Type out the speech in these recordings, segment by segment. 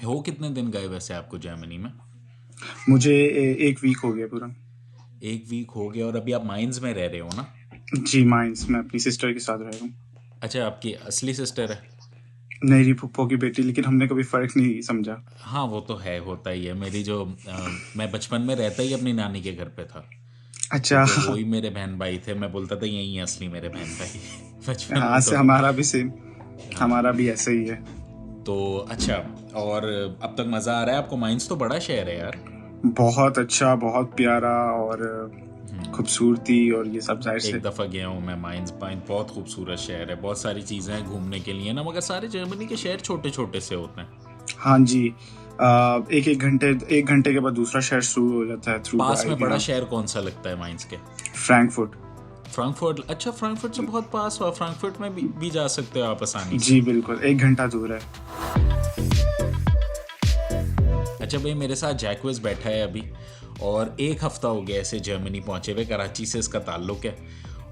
हो कितने दिन गए वैसे आपको जर्मनी में? मुझे 1 वीक हो गया पूरा। 1 वीक हो गया और अभी आप माइंस में रह रहे हो ना? जी, माइंस में अपनी सिस्टर के साथ रह रहा हूँ। अच्छा, आपकी असली सिस्टर है? मेरी फूफो की बेटी, लेकिन हमने कभी फ़र्क नहीं समझा। हाँ वो तो है, होता ही है। मेरी जो मैं बचपन में रहता ही अपनी नानी के घर पे था, अच्छा। क्योंकि वो ही मेरे बहन भाई थे। मैं बोलता था यही है असली मेरे बहन भाई बचपन हाँ, में से तो। हमारा भी सेम, हाँ, हमारा भी ऐसा ही है। तो अच्छा। और अब तक मज़ा आ रहा है आपको? माइंस तो बड़ा शहर है यार। बहुत अच्छा, बहुत प्यारा और खूबसूरती और ये सब ज़ाहिर एक से। दफ़ा गया हूँ मैं माइंस। माइंस बहुत खूबसूरत शहर है, बहुत सारी चीज़ें हैं घूमने के लिए ना, मगर सारे जर्मनी के शहर छोटे छोटे से होते हैं। हाँ जी। एक घंटे के बाद दूसरा शहर शुरू हो जाता है थ्रू पास में ड्राइव बड़ा यहाँ। शहर कौन सा लगता है माइंस के? फ्रैंकफर्ट। फ्रैंकफर्ट। अच्छा, फ्रैंकफर्ट से बहुत पास हुआ। फ्रैंकफर्ट में भी जा सकते हो आप आसानी से। जी बिल्कुल, 1 घंटा दूर है। अच्छा भाई, मेरे साथ जैकविस बैठा है अभी, और 1 हफ्ता हो गया ऐसे जर्मनी पहुंचे हुए। कराची से इसका ताल्लुक है,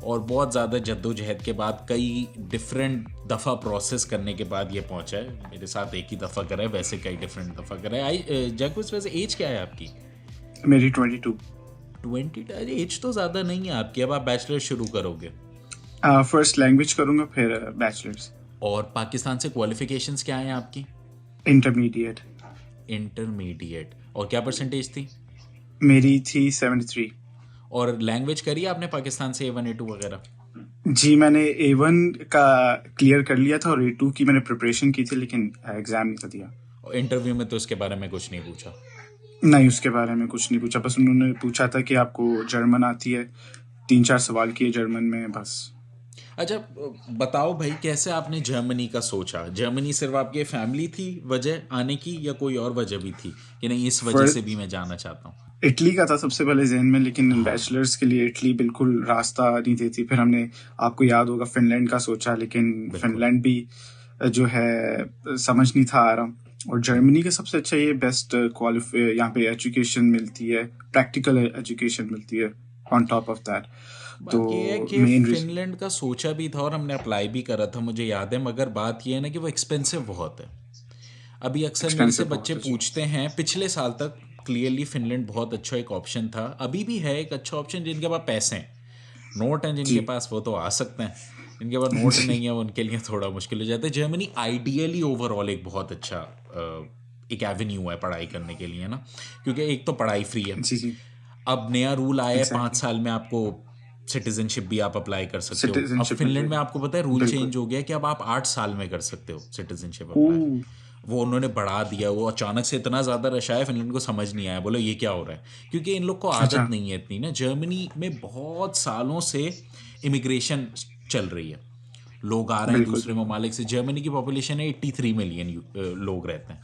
और बहुत ज़्यादा जद्दोजहद के बाद, कई डिफरेंट दफ़ा प्रोसेस करने के बाद ये पहुंचा है। मेरे साथ एक ही दफ़ा करा है, वैसे कई डिफरेंट दफ़ा करा है। जैकविस, वैसे एज क्या है आपकी? मेरी 22। 20। अरे एज तो ज़्यादा नहीं है आपकी। अब आप बैचलर शुरू करोगे? फर्स्ट लैंग्वेज करूँगा, फिर बैचलर्स। और पाकिस्तान से क्वालिफिकेशंस क्या हैं आपकी? इंटरमीडिएट। इंटरमीडिएट। और क्या परसेंटेज थी? मेरी थी 73। और लैंग्वेज करी है आपने पाकिस्तान से, A1 A2 वगैरह? जी, मैंने A1 का क्लियर कर लिया था और A2 की मैंने प्रिपरेशन की थी, लेकिन एग्ज़ाम नहीं था दिया। और इंटरव्यू में तो इसके बारे में कुछ नहीं पूछा? नहीं, उसके बारे में कुछ नहीं पूछा, बस उन्होंने पूछा था कि आपको जर्मन आती है। 3-4 सवाल किए जर्मन में, बस। अच्छा, बताओ भाई, कैसे आपने जर्मनी का सोचा? जर्मनी सिर्फ आपके फैमिली थी वजह आने की, या कोई और वजह भी थी कि नहीं इस वजह से फर्स्ट भी मैं जाना चाहता हूँ? इटली का था सबसे पहले जहन में, लेकिन हाँ, बैचलर्स के लिए इटली बिल्कुल रास्ता नहीं देती। फिर हमने, आपको याद होगा, फिनलैंड का सोचा, लेकिन बिल्कुल। फिनलैंड भी जो है समझ नहीं था आ रहा। और जर्मनी का सबसे अच्छा ये बेस्ट क्वालिफाई यहाँ पे एजुकेशन मिलती है, प्रैक्टिकल एजुकेशन मिलती है ऑन टॉप ऑफ दैट। तो बात ये है कि मेन रीजन। फिनलैंड का सोचा भी था और हमने अप्लाई भी करा था, मुझे याद है। मगर बात ये है ना कि वो एक्सपेंसिव बहुत है। अभी अक्सर मेरे से एक्सपेंसिव बच्चे बहुत है। पूछते हैं, पिछले साल तक क्लियरली फिनलैंड बहुत अच्छा एक ऑप्शन था, अभी भी है एक अच्छा ऑप्शन। जिनके पास पैसे हैं, नोट हैं जिनके जी। पास, वो तो आ सकते हैं। जिनके पास नोट जी। नहीं है उनके लिए थोड़ा मुश्किल हो जाता है। जर्मनी आइडियली ओवरऑल एक बहुत अच्छा एक एवेन्यू है पढ़ाई करने के लिए ना, क्योंकि एक तो पढ़ाई फ्री है। जी। जी। अब नया रूल आया है, पाँच एग्जैक्टली। साल में आपको सिटीजनशिप भी आप अप्लाई कर सकते हो। अब सिटीजनशिप मिल फिनलैंड में आपको पता है जाएगी, रूल बिल्कुल। चेंज हो गया कि अब आप 8 साल में कर सकते हो सिटीजनशिप अप्लाई। ओह। वो उन्होंने बढ़ा दिया। वो अचानक से इतना ज़्यादा रश आया, फिनलैंड को समझ नहीं आया, बोलो ये क्या हो रहा है, क्योंकि इन लोग को आदत अच्छा। नहीं है इतनी ना। जर्मनी में बहुत सालों से इमिग्रेशन चल रही है, लोग आ रहे हैं बिल्कुल दूसरे बिल्कुल। ममालिक से। जर्मनी की पॉपुलेशन है 83 मिलियन लोग रहते हैं।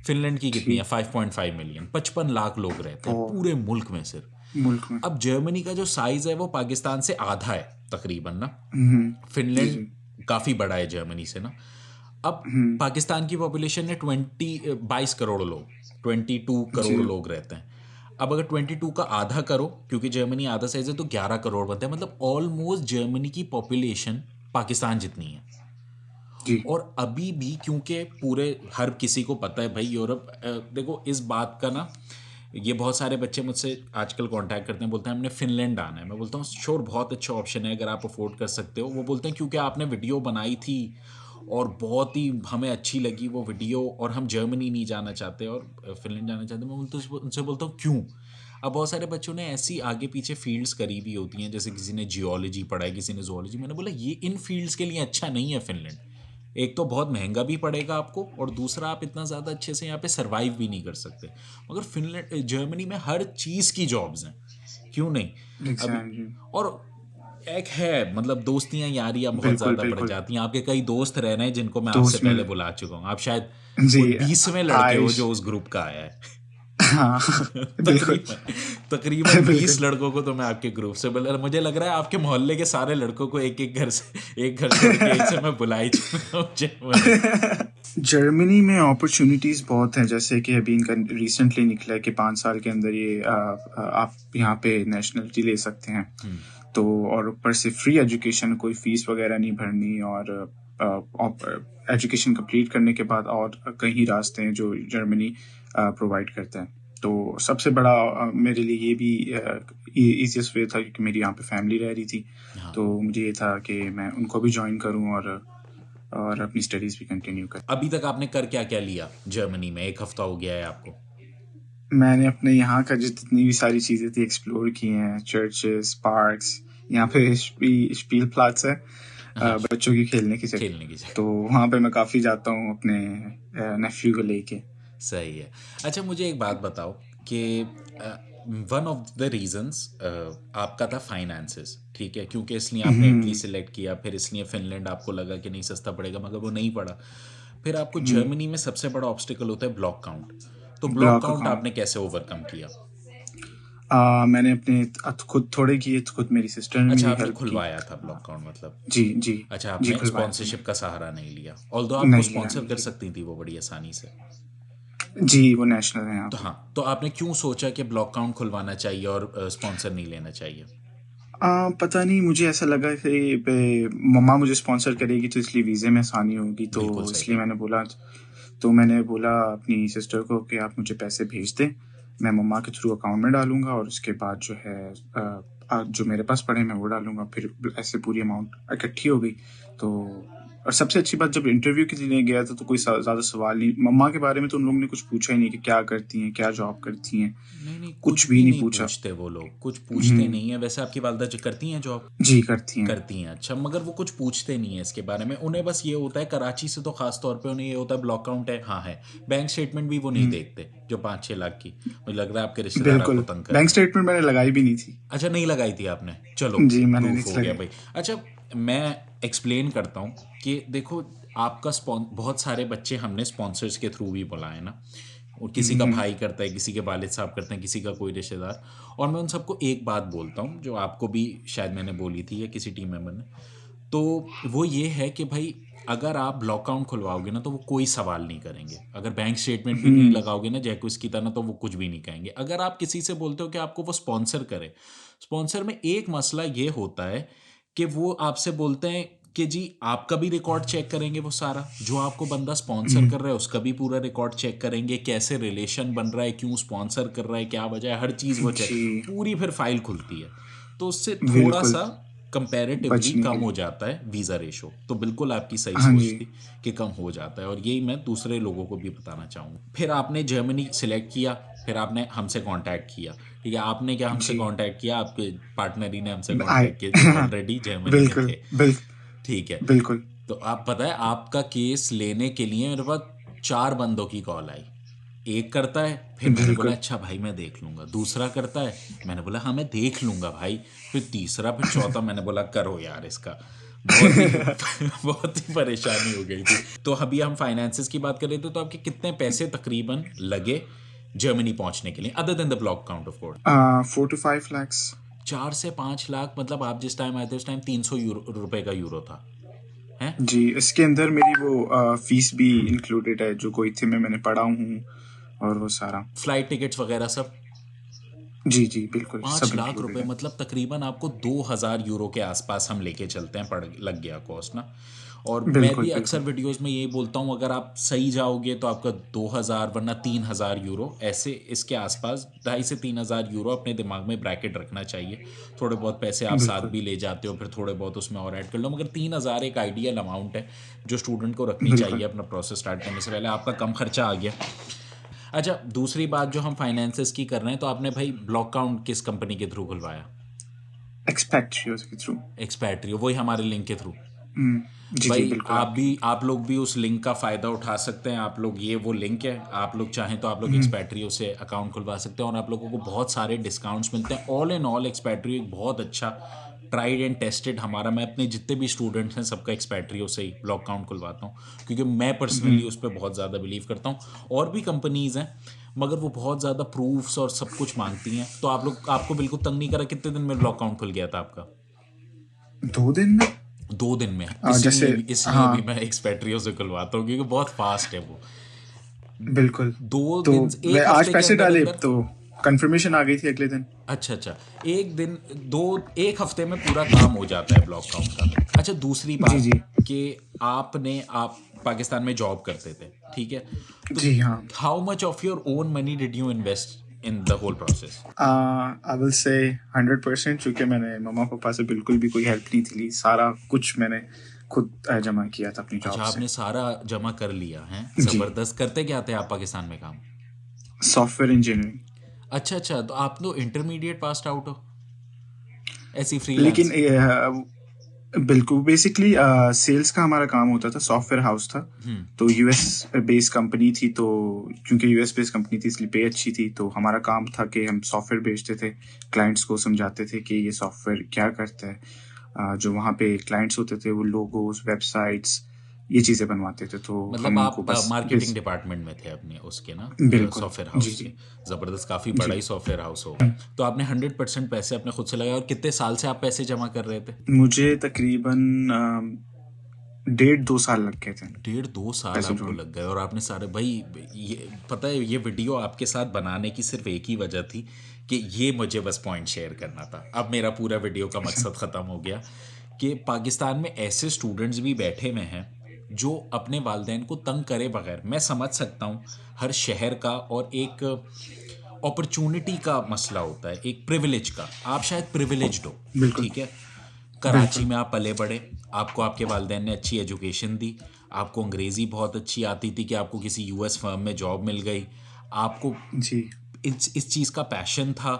फिनलैंड की कितनी है? ठीक। 5.5 मिलियन। 55 लाख लोग रहते हैं बहुत। पूरे मुल्क में सिर्फ। मुल्क में। अब जर्मनी का जो साइज है वो पाकिस्तान से आधा है तकरीबन ना। जी फिनलैंड जी। काफ़ी बड़ा है जर्मनी से ना। अब पाकिस्तान की पॉपुलेशन है 22 करोड़ लोग, 22 करोड़ जी लोग रहते हैं। अब अगर 22 का आधा करो, क्योंकि जर्मनी आधा साइज है, तो 11 करोड़ बनते हैं। मतलब ऑलमोस्ट जर्मनी की पॉपुलेशन पाकिस्तान जितनी है। जी। और अभी भी, क्योंकि पूरे हर किसी को पता है भाई यूरोप, देखो इस बात का ना, ये बहुत सारे बच्चे मुझसे आजकल कांटेक्ट करते हैं, बोलते हैं हमने फिनलैंड आना है। मैं बोलता हूँ श्योर, बहुत अच्छा ऑप्शन है अगर आप अफोर्ड कर सकते हो। वो बोलते हैं क्योंकि आपने वीडियो बनाई थी और बहुत ही हमें अच्छी लगी वो वीडियो, और हम जर्मनी नहीं जाना चाहते और फिनलैंड जाना चाहते। मैं बोलता उनसे बोलता हूँ क्यों? अब बहुत सारे बच्चों ने ऐसी आगे पीछे फील्ड्स करी भी होती हैं, जैसे किसी ने जियोलॉजी पढ़ा है, किसी ने जोलॉजी। मैंने बोला ये इन फील्ड्स के लिए अच्छा नहीं है फिनलैंड। एक तो बहुत महंगा भी पड़ेगा आपको, और दूसरा आप इतना ज़्यादा अच्छे से यहाँ पे सरवाइव भी नहीं कर सकते। मगर फिनलैंड, जर्मनी में हर चीज़ की जॉब्स हैं, क्यों नहीं? अभी, एग्जैक्टली। और एक है मतलब दोस्तियां यारियां बहुत बिल्कुल ज़्यादा बढ़ बिल्कुल। जाती हैं। आपके कई दोस्त रह रहे हैं जिनको मैं आपसे दोस्त पहले मिल। बुला चुका हूँ। आप शायद जी। कोई 20वें लड़के हो आयुष। जो उस ग्रुप का आया है हाँ। बिल्कुल। तकरीबन तकरीबन 20 बिल्कुल। लड़कों को तो मैं आपके ग्रुप से बुला, मुझे लग रहा है आपके मोहल्ले के सारे लड़कों को एक एक घर से, एक घर छोड़ के एक से मैं बुला ही चुका हूँ जर्मनी। जर्मनी में अपॉर्चुनिटीज़ बहुत हैं, जैसे कि अभी इनका रिसेंटली निकला है कि 5 साल के अंदर ये आप यहाँ पे नेशनलिटी ले सकते हैं। तो और ऊपर से फ्री एजुकेशन, कोई फीस वगैरह नहीं भरनी, और एजुकेशन कंप्लीट करने के बाद और कई रास्ते हैं जो जर्मनी प्रोवाइड करता है। तो सबसे बड़ा मेरे लिए ये भी ईजीएस्ट वे था क्योंकि मेरी यहाँ पे फैमिली रह रही थी। हाँ। तो मुझे ये था कि मैं उनको भी ज्वाइन करूँ और अपनी स्टडीज़ भी कंटिन्यू करूँ। अभी तक आपने कर क्या क्या लिया जर्मनी में? 1 हफ्ता हो गया है आपको। मैंने अपने यहाँ का जितनी भी सारी चीज़ें थी एक्सप्लोर की हैं, चर्चेस, पार्क्स, यहाँ पे स्पील प्लाट्स है हाँ, बच्चों की खेलने की जगह। खेलने की जगह। तो वहाँ पे मैं काफ़ी जाता हूँ अपने नेफ्यू को लेके। सही है। अच्छा, मुझे एक बात बताओ कि वन ऑफ द रीजंस आपका था फाइनेंसेस, ठीक है, क्योंकि इसलिए आपने इटली सिलेक्ट किया, फिर इसलिए फिनलैंड आपको लगा कि नहीं सस्ता पड़ेगा, मगर वो नहीं पड़ा। फिर आपको जर्मनी में सबसे बड़ा ऑब्स्टिकल होता है ब्लॉक काउंट। तो ब्लॉक ब्लॉक काउंट अकाउंट आपने कैसे ओवरकम किया? मैंने अपने खुद थोड़े किए, खुद मेरी सिस्टर ने अच्छा, मेरी आपने हेल्प की। खुलवाया था ब्लॉक काउंट मतलब। जी जी अच्छा, जी, आपने खुलवाया था स्पॉन्सरशिप मैंने। का सहारा नहीं लिया, ऑल्दो आपको नहीं लिया, स्पॉन्सर नहीं कर लिया। सकती थी वो बड़ी आसानी से। जी, वो नेशनल है यहाँ तो पे। हाँ, तो आपने क्यों सोचा कि ब्लॉक काउंट खुलवाना चाहिए और स्पॉन्सर नहीं लेना चाहिए? पता नहीं, मुझे ऐसा लगा कि मम्मा मुझे स्पॉन्सर करेगी तो इसलिए वीज़े में आसानी होगी, तो बिल्कुल सही इसलिए बात। मैंने बोला अपनी सिस्टर को कि आप मुझे पैसे भेज दें, मैं मम्मा के थ्रू अकाउंट में डालूंगा और उसके बाद जो है जो मेरे पास पड़े मैं वो डालूंगा। फिर ऐसे पूरी अमाउंट इकट्ठी हो गई। तो और सबसे अच्छी बात, जब इंटरव्यू के लिए गया था तो कोई ज़्यादा सवाल नहीं मम्मा के बारे में, तो उन लोगों ने कुछ पूछा ही नहीं कि क्या करती हैं, क्या जॉब करती हैं, नहीं नहीं, कुछ कुछ भी भी नहीं नहीं पूछा। पूछते वो लोग, कुछ पूछते नहीं है। वैसे आपकी वालदा जो करती हैं जॉब? जी, करती हैं। करती हैं, अच्छा, मगर वो कुछ पूछते नहीं है इसके बारे में। उन्हें बस ये होता है, कराची से तो खास तौर पे उन्हें ये होता है ब्लॉक काउंट है, हाँ है। बैंक स्टेटमेंट भी वो नहीं देखते जो 5-6 लाख की। मुझे लग रहा है आपके रिश्तेदार आपको बिल्कुल, तंग कर बैंक रहे हैं। स्टेटमेंट मैंने लगाई भी नहीं थी। अच्छा, नहीं लगाई थी आपने, चलो जी, मैंने नहीं प्रूफ हो गया लगाई। भाई। अच्छा, मैं एक्सप्लेन करता हूँ कि देखो, आपका बहुत सारे बच्चे हमने स्पॉन्सर्स के थ्रू भी बुलाए ना, और किसी का भाई करता है, किसी के वालिद साहब करते हैं, किसी का कोई रिश्तेदार। और मैं उन सबको एक बात बोलता हूँ जो आपको भी शायद मैंने बोली थी या किसी टीम मेंबर ने, तो वो ये है कि भाई अगर आप ब्लॉक अकाउंट खुलवाओगे ना तो वो कोई सवाल नहीं करेंगे। अगर बैंक स्टेटमेंट भी नहीं लगाओगे ना जैकुस की तरह, तो वो कुछ भी नहीं कहेंगे। अगर आप किसी से बोलते हो कि आपको वो स्पॉन्सर करे, स्पॉन्सर में एक मसला ये होता है कि वो आपसे बोलते हैं कि जी आपका भी रिकॉर्ड चेक करेंगे, वो सारा जो आपको बंदा स्पॉन्सर कर रहा है उसका भी पूरा रिकॉर्ड चेक करेंगे, कैसे रिलेशन बन रहा है, क्यों स्पॉन्सर कर रहा है, क्या वजह है, हर चीज़ वो चेक, जी, पूरी फिर फाइल खुलती है। तो उससे थोड़ा बिल्कुल, सा कंपैरेटिवली बचने कम के हो लिए। जाता है वीज़ा रेशो। तो बिल्कुल आपकी सही हाँ सोच जी। थी कि कम हो जाता है, और यही मैं दूसरे लोगों को भी बताना चाहूँगा। फिर आपने जर्मनी सिलेक्ट किया, फिर आपने हमसे कांटेक्ट किया, ठीक है। आपने क्या हमसे जी, कांटेक्ट किया, आपके पार्टनर ही ने हमसे आई कांटेक्ट किया जो ऑलरेडी जर्मनी में बिल्कुल, थे, ठीक है। बिल्कुल, तो आप पता है, आपका केस लेने के लिए मेरे पास 4 बंदों की कॉल आई। एक करता है, फिर मैंने बोला बिल्कुल। अच्छा भाई मैं देख लूँगा। दूसरा करता है, मैंने बोला हाँ मैं देख लूँगा भाई। फिर तीसरा, फिर चौथा, मैंने बोला करो यार इसका। बहुत ही बहुत ही परेशानी हो गई थी। तो अभी हम फाइनेंसेस की बात कर रहे थे, तो आपके कितने पैसे तकरीबन लगे जर्मनी पहुंचने के लिए, other than the block count of course? 4 to 5 lakhs। 4 से 5 लाख, मतलब आप जिस टाइम आए थे उस टाइम 300 रुपए का यूरो था, हैं? जी, इसके अंदर मेरी वो फीस भी इंक्लूडेड है जो कोई थी मैंने पढ़ा हूँ और वो सारा। फ्लाइट टिकट्स वगैरह सब। जी जी, बिल्कुल, सब 5 लाख इंक्लूडेड रुपए, है। मतलब तकरीबन आपको 2,000 यूरो के आसपास हम लेके चलते हैं, पड़ लग गया कॉस्ट ना। और मैं बिल्कुल भी अक्सर बिल्कुल वीडियोस में यही बोलता हूँ, अगर आप सही जाओगे तो आपका 2,000 वरना 3,000 यूरो ऐसे इसके आसपास, 2,500 से 3,000 यूरो अपने दिमाग में ब्रैकेट रखना चाहिए। थोड़े बहुत पैसे आप साथ बिल्कुल भी ले जाते हो, फिर थोड़े बहुत उसमें और ऐड कर लो, मगर 3,000 एक आइडियल अमाउंट है जो स्टूडेंट को रखनी चाहिए बिल्कुल। अपना प्रोसेस स्टार्ट करने से पहले। आपका कम खर्चा आ गया। अच्छा, दूसरी बात जो हम फाइनेंसेस की कर रहे हैं, तो आपने भाई ब्लॉक अकाउंट किस कंपनी के थ्रू खुलवाया? एक्सपेक्ट्रियोज के थ्रू। एक्सपैट्रियो, वही हमारे लिंक के थ्रू। जी जी, भाई बिल्कुल आपकी। आप लोग भी उस लिंक का फ़ायदा उठा सकते हैं। आप लोग, ये वो लिंक है, आप लोग चाहें तो आप लोग एक्सपैट्रियो से अकाउंट खुलवा सकते हैं और आप लोगों को बहुत सारे डिस्काउंट्स मिलते हैं। ऑल इन ऑल एक्सपैट्रियो एक बहुत अच्छा ट्राइड एंड टेस्टेड हमारा, मैं अपने जितने भी स्टूडेंट्स हैं सबका एक्सपैट्रियो से ही ब्लॉक अकाउंट खुलवाता हूँ, क्योंकि मैं पर्सनली उस पर बहुत ज़्यादा बिलीव करता हूँ। और भी कंपनीज़ हैं मगर वो बहुत ज़्यादा प्रूफ्स और सब कुछ मांगती हैं। तो आप लोग, आपको बिल्कुल तंग नहीं करा? कितने दिन में ब्लॉक अकाउंट खुल गया था आपका? 2 दिन में। 2 दिन में। जैसे, इसलिए भी हाँ, मैं एक्सपेट्रियो से खुलवाता हूँ क्योंकि बहुत फास्ट है वो। बिल्कुल। दो तो दिन मैं एक आज हफ्ते के पैसे अंदर डाले अंदर। तो कंफर्मेशन आ गई थी अगले दिन। अच्छा, एक दिन एक हफ्ते में पूरा काम हो जाता है ब्लॉक काउंट का। अच्छा, दूसरी जी बात जी कि आप पाकिस्तान में जॉब करते थे, ठीक है, तो जी हाँ। How much of your own money did you invest in the whole process? I will say 100%, चूँकि मैंने मम्मा पापा से बिल्कुल भी कोई हेल्प नहीं थी ली, सारा कुछ मैंने खुद जमा किया था अपनी जॉब अच्छा, से। आपने सारा जमा कर लिया है, जी, ज़बरदस्त। करते क्या थे आप पाकिस्तान में काम? Software engineering. अच्छा, तो आप तो इंटरमीडिएट पास आउट हो, ऐसी लेकिन फ्रीलांस? बिल्कुल बेसिकली सेल्स का हमारा काम होता था, सॉफ्टवेयर हाउस था। तो यूएस बेस्ड कंपनी थी, तो क्योंकि यूएस बेस्ड कंपनी थी इसलिए पे अच्छी थी, तो हमारा काम था कि हम सॉफ्टवेयर बेचते थे, क्लाइंट्स को समझाते थे कि ये सॉफ्टवेयर क्या करता है। जो वहाँ पे क्लाइंट्स होते थे वो लोगोस, वेबसाइट्स, ये चीज़ें बनवाते थे, तो मतलब हम उनको आप बस मार्केटिंग डिपार्टमेंट में थे अपने उसके ना, बिल्कुल। सॉफ्टवेयर जी हाउस जी के। ज़बरदस्त, काफ़ी बड़ा जी। ही सॉफ्टवेयर हाउस होगा। तो आपने 100% पैसे अपने खुद से लगाए, और कितने साल से आप पैसे जमा कर रहे थे? मुझे तकरीबन 1.5-2 साल लग गए थे 1.5-2 साल पैसे आपको जोड़ने। लग गए, और आपने सारे भाई, ये पता है, ये वीडियो आपके साथ बनाने की सिर्फ एक ही वजह थी कि ये मुझे बस पॉइंट शेयर करना था। अब मेरा पूरा वीडियो का अच्छा। मकसद ख़त्म हो गया कि पाकिस्तान में ऐसे स्टूडेंट्स भी बैठे हुए हैं जो अपने वालिदैन को तंग करे बगैर, मैं समझ सकता हूँ हर शहर का और एक अपॉर्चुनिटी का मसला होता है, एक प्रिविलेज का। आप शायद प्रिविलेज्ड हो, बिल्कुल ठीक है, कराची बिल्कुल। में आप पले बड़े, आपको आपके वालिदैन ने अच्छी एजुकेशन दी, आपको अंग्रेज़ी बहुत अच्छी आती थी कि आपको किसी यूएस फर्म में जॉब मिल गई, आपको जी। इस चीज़ का पैशन था,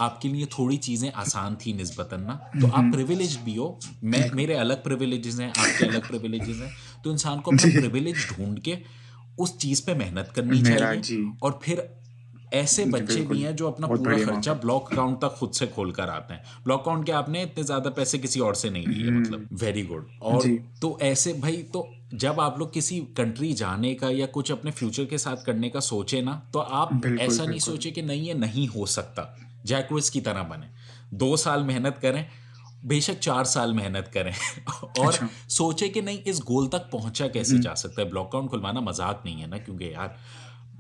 आपके लिए थोड़ी चीज़ें आसान थी निस्बतन ना, तो आप प्रिविलेज्ड भी हो। बिल्कुल। मेरे अलग प्रिविलेजेस हैं, आपके अलग प्रिविलेजेस हैं। तो इंसान को अपना जी। प्रिविलेज ढूंढ के उस चीज़ पे मेहनत करनी मेरा चाहिए। जी। और फिर ऐसे जी बच्चे भी बिल्कुल। हैं जो अपना बहुत पूरा बढ़िया खर्चा मौका। ब्लॉक अकाउंट तक खुद से खोल कर आते हैं। ब्लॉक अकाउंट के आपने इतने ज़्यादा पैसे किसी और से नहीं लिए, मतलब वेरी गुड। और जी तो ऐसे भाई, तो जब आप लोग किसी कंट्री जाने का या कुछ अपने फ्यूचर के साथ करने का सोचे ना, तो आप बिल्कुल ऐसा नहीं बिल्कुल। सोचे कि नहीं ये नहीं हो सकता, जैकविस की तरह बने। 2 साल मेहनत करें, बेशक 4 साल मेहनत करें और अच्छा। सोचे कि नहीं, इस गोल तक पहुंचा कैसे जा सकता है। ब्लॉक अकाउंट खुलवाना मजाक नहीं है ना, क्योंकि यार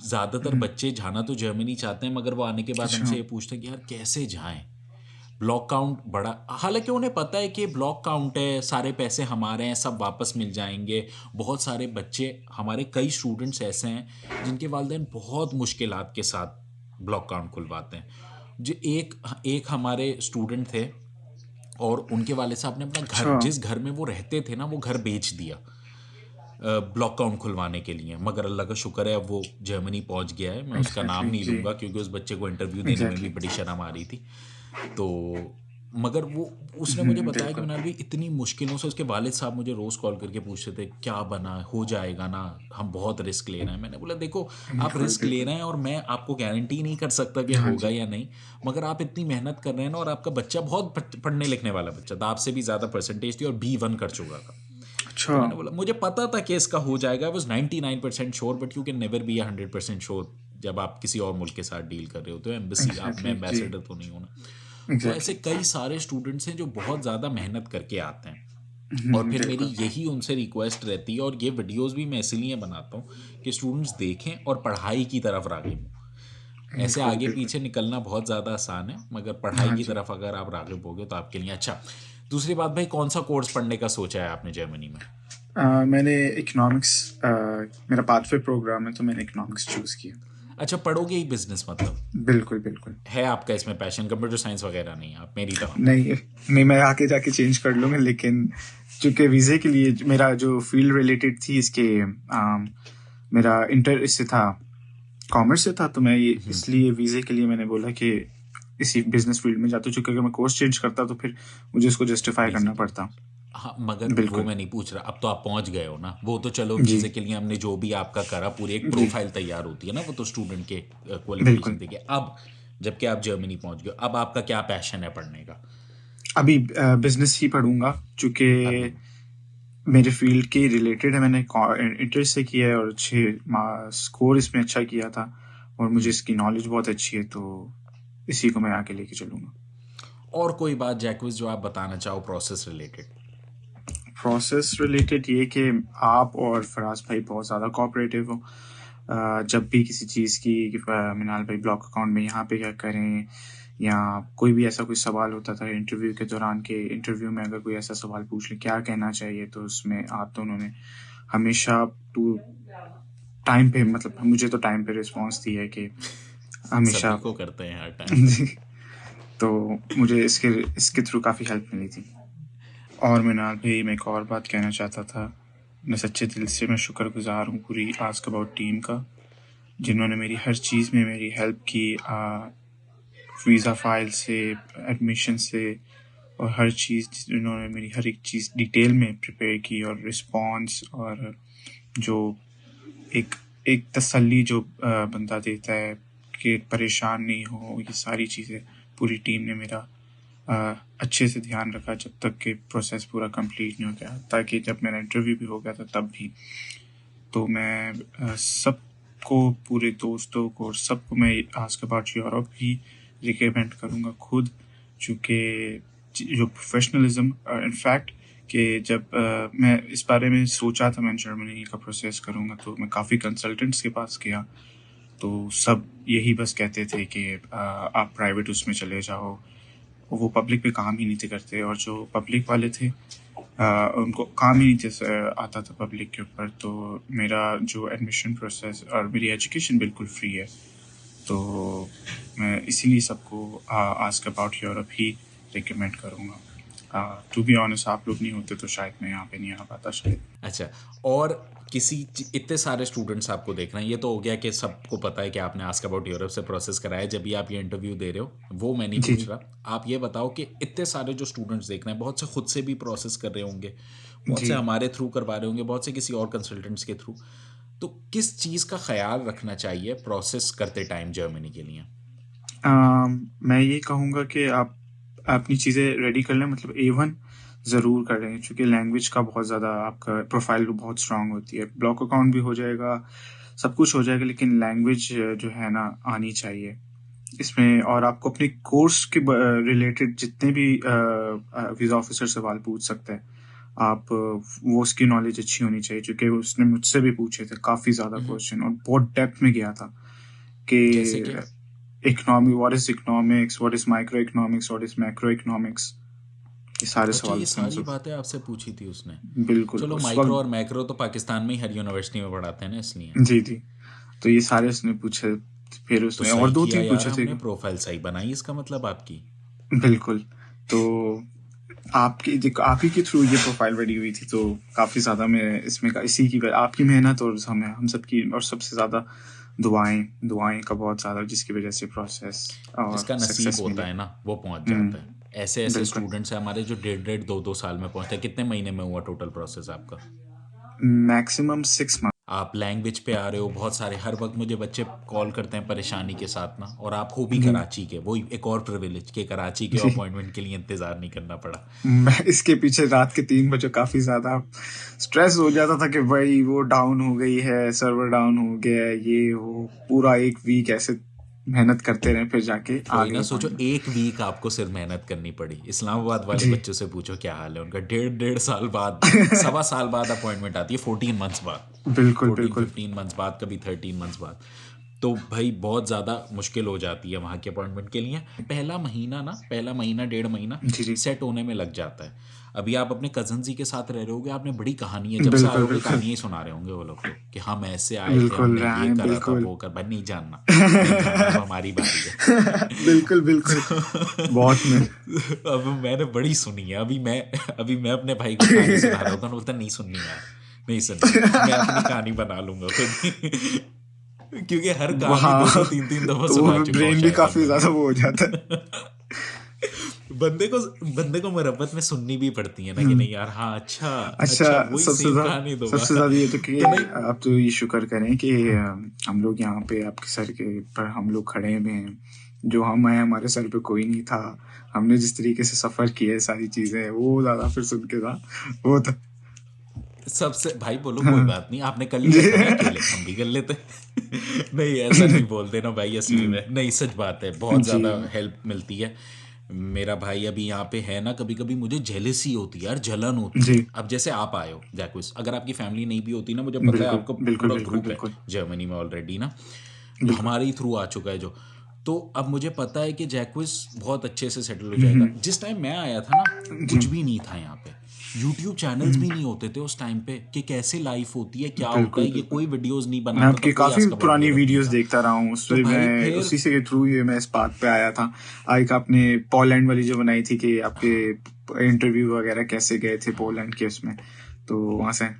ज़्यादातर बच्चे जाना तो जर्मनी चाहते हैं, मगर वो आने के बाद अच्छा। हमसे ये पूछते हैं कि यार कैसे जाएं। ब्लॉक काउंट बड़ा, हालांकि उन्हें पता है कि ब्लॉक काउंट है, सारे पैसे हमारे हैं, सब वापस मिल जाएंगे। बहुत सारे बच्चे, हमारे कई स्टूडेंट्स ऐसे हैं जिनके वालिदैन बहुत मुश्किलात के साथ ब्लॉक काउंट खुलवाते हैं। जो एक एक हमारे स्टूडेंट थे, और उनके वाले साहब ने अपना घर, अच्छा। जिस घर में वो रहते थे ना, वो घर बेच दिया ब्लॉक अकाउंट खुलवाने के लिए। मगर अल्लाह का शुक्र है अब वो जर्मनी पहुंच गया है। मैं उसका नाम एग्जैक्टली नहीं जी। लूँगा क्योंकि उस बच्चे को इंटरव्यू देने में भी एग्जैक्टली। बड़ी शर्म आ रही थी। तो मगर वो, उसने मुझे बताया कि बिल्कुल। मिनाल भाई, इतनी मुश्किलों से उसके वालिद साहब मुझे रोज़ कॉल करके पूछते थे क्या बना, हो जाएगा ना, हम बहुत रिस्क ले रहे हैं। मैंने बोला देखो, आप बिल्कुल रिस्क ले बिल्कुल। रहे हैं और मैं आपको गारंटी नहीं कर सकता कि हाँ होगा जी। या नहीं, मगर आप इतनी मेहनत कर रहे हैं ना, और आपका बच्चा बहुत पढ़ने लिखने वाला बच्चा था, आपसे भी ज़्यादा परसेंटेज थी और B1 कर चुका था। अच्छा। तो मैंने बोला मुझे पता था कि इसका हो जाएगा, I was 99% sure, but you can never be 100% sure जब आप किसी और मुल्क के साथ डील कर रहे हो। तो एम्बेसी, आप, मैं एग्जैक्टली जी। एम्बेसडर तो नहीं हूँ ना। तो ऐसे एग्जैक्टली। कई सारे स्टूडेंट्स हैं जो बहुत ज़्यादा मेहनत करके आते हैं, और फिर मेरी बिल्कुल। यही उनसे रिक्वेस्ट रहती है, और ये वीडियोस भी मैं इसलिए बनाता हूँ कि स्टूडेंट्स देखें और पढ़ाई की तरफ राग़िब हों। ऐसे बिल्कुल आगे बिल्कुल। पीछे निकलना बहुत ज़्यादा आसान है, मगर पढ़ाई हाँ की जी। तरफ अगर आप राग़िब होगे तो आपके लिए अच्छा। दूसरी बात भाई, कौन सा कोर्स पढ़ने का सोचा है आपने जर्मनी में? मैंने इकोनॉमिक्स, मेरा पाथवे प्रोग्राम है, तो मैंने इकोनॉमिक्स चूज़ किया। अच्छा, पढ़ोगे ही बिजनेस, मतलब बिल्कुल बिल्कुल। है आपका इसमें पैशन? कंप्यूटर साइंस वगैरह नहीं, आप मेरी तरह? नहीं नहीं, मैं आके जाके चेंज कर लूँगा, लेकिन चूँकि वीज़े के लिए मेरा जो फील्ड रिलेटेड थी इसके, मेरा इंटर इससे था, कॉमर्स से था, तो मैं ये इसलिए वीज़े के लिए मैंने बोला कि इसी बिजनेस फील्ड में जाता हूँ, चूँकि अगर मैं कोर्स चेंज करता तो फिर मुझे उसको जस्टिफाई करना बेसिकली, पड़ता। हाँ, मगर वो बिल्कुल। मैं नहीं पूछ रहा, अब तो आप पहुंच गए हो ना। वो तो चलो, जी वीज़े के लिए हमने जो भी आपका करा, पूरी एक जी प्रोफाइल तैयार होती है ना, वो तो स्टूडेंट के बिल्कुल। क्वालिफिकेशन देखिए। अब जबकि आप जर्मनी पहुंच गए, अब आपका क्या पैशन है पढ़ने का? अभी बिजनेस ही पढ़ूंगा, चूँकि अभी मेरे फील्ड के रिलेटेड है, मैंने इंटर से किया है और अच्छे स्कोर इसमें अच्छा किया था, और मुझे इसकी नॉलेज बहुत अच्छी है, तो इसी को मैं आगे लेके चलूँगा। और कोई बात जैकविस जो आप बताना चाहो प्रोसेस रिलेटेड? प्रोसेस रिलेटेड ये कि आप और फराज भाई बहुत ज़्यादा कोऑपरेटिव हो, जब भी किसी चीज़ की कि मिनाल भाई ब्लॉक अकाउंट में यहाँ पे क्या करें, या कोई भी ऐसा कोई सवाल होता था इंटरव्यू के दौरान के इंटरव्यू में अगर कोई ऐसा सवाल पूछ ले क्या कहना चाहिए, तो उसमें आप दोनों ने हमेशा टू टाइम पे, मतलब मुझे तो टाइम पे रिस्पॉन्स दी है कि हमेशा सभी को करते हैं हर टाइम। जी, तो मुझे इसके थ्रू काफ़ी हेल्प मिली थी। और मिनाल भाई, मैं एक और बात कहना चाहता था, मैं सच्चे दिल से मैं शुक्रगुजार हूँ पूरी आस्क अबाउट टीम का, जिन्होंने मेरी हर चीज़ में मेरी हेल्प की, वीज़ा फाइल से, एडमिशन से, और हर चीज़ जिन्होंने मेरी हर एक चीज़ डिटेल में प्रिपेयर की, और रिस्पॉन्स, और जो एक एक तसल्ली जो बंदा देता है कि परेशान नहीं हो, ये सारी चीज़ें पूरी टीम ने मेरा अच्छे से ध्यान रखा जब तक कि प्रोसेस पूरा कंप्लीट नहीं हो गया, ताकि जब मेरा इंटरव्यू भी हो गया था तब भी। तो मैं सबको, पूरे दोस्तों को और सबको मैं ask about Europe he recommend करूँगा खुद, चूँकि जो प्रोफेशनलिज्म, इनफैक्ट कि जब मैं इस बारे में सोचा था मैं जर्मनी का प्रोसेस करूँगा, तो मैं काफ़ी कंसल्टेंट्स के पास गया, तो सब यही बस कहते थे कि आप प्राइवेट उसमें चले जाओ, वो पब्लिक पे काम ही नहीं थे करते, और जो पब्लिक वाले थे उनको काम ही नहीं थे आता था पब्लिक के ऊपर। तो मेरा जो एडमिशन प्रोसेस और मेरी एजुकेशन बिल्कुल फ्री है, तो मैं इसीलिए सबको ask about Europe he recommend करूँगा। टू बी ऑनेस्ट, आप लोग नहीं होते तो शायद मैं यहाँ पे नहीं आ पाता शायद। अच्छा, और इतने सारे स्टूडेंट्स आपको देख रहे हैं, ये तो हो गया कि सबको पता है कि आपने आस्क अबाउट यूरोप से प्रोसेस कराया जब भी आप ये इंटरव्यू दे रहे हो, वो मैं नहीं जी पूछ रहा। आप ये बताओ कि इतने सारे जो स्टूडेंट्स देख रहे हैं, बहुत से खुद से भी प्रोसेस कर रहे होंगे, बहुत से जी। हमारे थ्रू करवा रहे होंगे, बहुत से किसी और कंसल्टेंट्स के थ्रू, तो किस चीज़ का ख्याल रखना चाहिए प्रोसेस करते टाइम जर्मनी के लिए? मैं ये कहूँगा कि आप अपनी चीज़ें रेडी कर लें, मतलब A1 ज़रूर कर लें, क्योंकि लैंग्वेज का बहुत ज़्यादा आपका प्रोफाइल बहुत स्ट्रांग होती है। ब्लॉक अकाउंट भी हो जाएगा, सब कुछ हो जाएगा, लेकिन लैंग्वेज जो है ना आनी चाहिए इसमें। और आपको अपने कोर्स के रिलेटेड जितने भी वीज़ा ऑफिसर सवाल पूछ सकते हैं, आप वो उसकी नॉलेज अच्छी होनी चाहिए, क्योंकि उसने मुझसे भी पूछे थे काफ़ी ज़्यादा क्वेश्चन, और बहुत डेप्थ में गया था कि जैसे कि what is economics, what is microeconomics, what is macroeconomics, ये सारे अच्छा, सवाल ये उसने सारी मुझसे बातें आपसे पूछी थी उसने? बिल्कुल चलो, उस माइक्रो वक्त। और मैक्रो तो पाकिस्तान में ही हर यूनिवर्सिटी में पढ़ाते हैं ना, इसलिए। जी जी, तो ये सारे उसने पूछे, फिर तो उसने और सही दो किया तीन यार, पूछे थे। हमने प्रोफाइल सही बनाई, इसका मतलब आपकी। बिल्कुल, तो आप ही के थ्रू ये प्रोफाइल रेडी हुई थी, तो काफ़ी ज़्यादा मैं इसमें इसी की आपकी मेहनत, और हम सबकी, और सबसे ज़्यादा दुआएं का बहुत ज़्यादा, जिसकी वजह से प्रोसेस और जिसका नसीब सक्सेस होता मिली। है ना, वो पहुंच जाता है। ऐसे ऐसे बिल्कुल। स्टूडेंट्स हैं हमारे जो 1.5 2 साल में पहुंचते हैं। कितने महीने में हुआ टोटल प्रोसेस आपका? Maximum 6 month. आप लैंग्वेज पे आ रहे हो, बहुत सारे हर वक्त मुझे बच्चे कॉल करते हैं परेशानी के साथ ना, और आप हो भी जी कराची के, वो एक और प्रिविलेज के कराची के जी, अपॉइंटमेंट के लिए इंतज़ार नहीं करना पड़ा। मैं इसके पीछे रात के 3 बजे काफी ज्यादा स्ट्रेस हो जाता था कि भाई वो डाउन हो गई है, सर्वर डाउन हो गया है, ये वो पूरा 1 वीक ऐसे मेहनत करते रहे, फिर जाके आ वही ना, गई सोचो अपॉइंटमेंट। 1 वीक आपको सिर्फ मेहनत करनी पड़ी। इस्लामाबाद वाले जी बच्चों से पूछो क्या हाल है उनका, 1.5 साल बाद, 1.25 साल बाद अपॉइंटमेंट आती है, 14 मंथ्स बाद, बिल्कुल 14 बिल्कुल। 15 मंथ्स बाद, कभी 13 मंथ्स बाद। तो भाई बहुत ज़्यादा मुश्किल हो जाती है वहाँ के अपॉइंटमेंट के लिए। पहला महीना 1.5 महीना जी जी, सेट होने में लग जाता है। अभी आप अपने कज़न जी के साथ रह रहे होगे, आपने बड़ी कहानी है, जब से आए बिल्कुल होगे बिल्कुल कहानियाँ ही सुना रहे होंगे वो लोग, तो कि हम ऐसे आए थे, बिल्कुल हमने ये राय करा था, बिल्कुल। वो कर, भाई नहीं जानना, नहीं जानना, अब हमारी बारी है। बिल्कुल बिल्कुल, बहुत में। अब मैंने बड़ी सुनी है। अभी मैं अपने भाई को कहानी सुना रहा होता, बोलता नहीं सुननी यार, नहीं सुननी, मैं अपनी कहानी बना लूंगा खुद ही। क्योंकि हर कहानी दो दो वहाँ तीन तीन दफा तो सुना वो चुका हूँ ब्रेन भी शायद अब काफी मैं। ज्यादा वो हो जाता है। बंदे को मुरब्बत में सुननी भी पड़ती है ना, कि हम्म। नहीं यार, हाँ अच्छा, अच्छा, अच्छा वही सेम कहानी सबसे दोबारा। ज्यादा ये तो कि तो नहीं, आप तो ये शुक्र करें कि हम लोग यहाँ पे आपके सर के पर हम लोग खड़े हुए हैं। जो हम आए, हमारे सर पे कोई नहीं था, हमने जिस तरीके से सफर किया है, सारी चीजें वो ज्यादा फिर सुन के था, वो था। सबसे भाई बोलो कोई हाँ बात नहीं, आपने कर जी। लिया था ना अकेले, हम भी कर लेते। नहीं, ऐसा नहीं बोलते ना भाई, असली में नहीं, सच बात है, बहुत जी ज़्यादा हेल्प मिलती है। मेरा भाई अभी यहाँ पे है ना, कभी कभी मुझे जेलसी होती है यार, जलन होती है। जी, अब जैसे आप आए हो जैक्विस, अगर आपकी फैमिली नहीं भी होती ना, मुझे पता है बिल्कुल, आपका बिल्कुल, पूरा बिल्कुल, ग्रुप है बिल्कुल, जर्मनी में ऑलरेडी ना, बिल्कुल। हमारे ही थ्रू आ चुका है जो। तो अब मुझे पता है कि जैक्विस बहुत अच्छे से सेटल हो हुँ, जाएगा। हुँ। जिस टाइम मैं आया था ना, जी, कुछ भी नहीं था यहाँ पे, यूट्यूब चैनल्स भी नहीं होते थे उस टाइम पे कि कैसे लाइफ होती है, क्या होता बिल्कुल, है, ये बिल्कुल। कोई वीडियोस नहीं मैं बनाता था, आपकी कोई काफ़ी आज का पुरानी यूरोप नहीं वीडियोज़ था। देखता रहा हूँ, तो उससे भाई मैं फिर उसी से के थ्रू ही मैं इस बात पे आया था। एक आपने पोलैंड वाली जो बनाई थी कि आपके इंटरव्यू वगैरह कैसे गए थे पोलैंड के उसमें, तो वहाँ से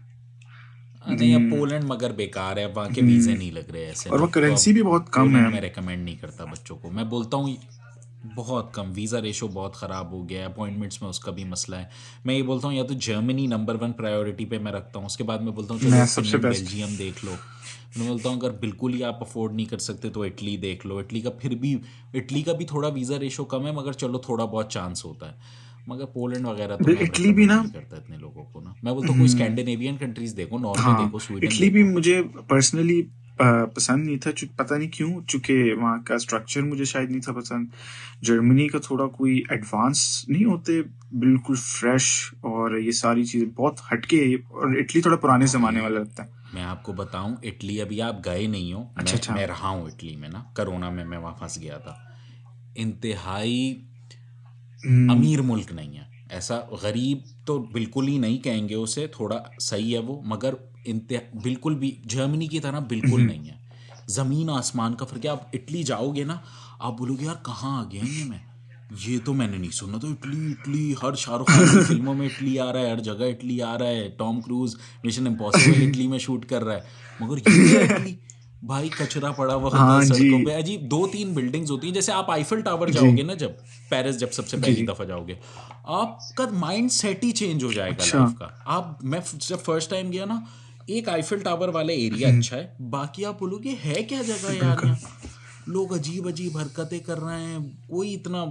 नहीं, अब हुँ, पोलैंड मगर बेकार है, अब वहाँ के वीज़े हुँ। नहीं लग रहे ऐसे और ना, वो तो करेंसी अब भी बहुत कम है। पोलैंड में रेकमेंड नहीं करता बच्चों को। मैं बोलता हूँ बहुत कम, वीज़ा रेशो बहुत ख़राब हो गया है, अपॉइंटमेंट्स में उसका भी मसला है। मैं ये बोलता हूँ या तो जर्मनी नंबर 1 प्रायोरिटी पे मैं रखता हूँ, उसके बाद मैं बोलता हूँ चलो मैं सबसे फिनलैंड बेस्ट बेल्जियम देख लो। मैं बोलता हूँ अगर बिल्कुल ही आप अफोर्ड नहीं कर सकते तो इटली देख लो। इटली का फिर भी, इटली का भी थोड़ा वीज़ा रेशो कम है, मगर चलो थोड़ा बहुत चांस होता है। मगर पोलैंड वगैरह तो मैं अब इटली भी रिकमेंड ना नहीं करता इतने लोगों को ना। मैं बोलता हूँ कोई हुँ। स्कैंडिनेवियन कंट्रीज देखो, नॉर्वे हाँ, देखो, स्वीडन इटली भी देखो। मुझे पर्सनली पसंद नहीं था, पता नहीं क्यों, चूंकि वहाँ का स्ट्रक्चर मुझे शायद नहीं था पसंद। जर्मनी का थोड़ा कोई एडवांस नहीं होते, बिल्कुल फ्रेश, और ये सारी चीज़ें बहुत हटके है, और इटली थोड़ा पुराने ज़माने भाई वाला लगता है। मैं आपको बताऊं, इटली अभी आप गए नहीं हो, अच्छा, अच्छा। मैं रहा हूँ इटली में ना, कोरोना में मैं वहाँ फंस गया था। इंतहाई हुँ, अमीर मुल्क नहीं है, ऐसा गरीब तो बिल्कुल ही नहीं कहेंगे उसे, थोड़ा सही है वो, मगर बिल्कुल भी जर्मनी की तरह बिल्कुल हुँ, नहीं है। ज़मीन आसमान का फ़र्क है। आप इटली जाओगे ना, आप बोलोगे यार कहाँ आ गया ये मैं, ये तो मैंने नहीं सुना। तो इटली इटली, हर शाहरुख खान की फिल्मों में इटली आ रहा है, हर जगह इटली आ रहा है, Tom cruise mission impossible Italy में शूट कर रहा है, मगर ये क्या इटली। भाई कचरा पड़ा हुआ होता है हाँ जी, सड़कों पे, अजीब 2-3 बिल्डिंग्स होती हैं। जैसे आप आईफल टावर जी, जाओगे ना, जब पेरिस, जब सबसे जी, पहली जी। दफ़ा जाओगे, आपका माइंड सेट ही चेंज हो जाएगा अच्छा, लाइफ का। आप, मैं जब फर्स्ट टाइम गया ना, एक आईफल टावर वाला एरिया हुँ, अच्छा है, बाकी आप बोलोगे है क्या जगह यार बिल्कुल। यहाँ, लोग अजीब अजीब हरकतें कर रहे हैं, कोई इतना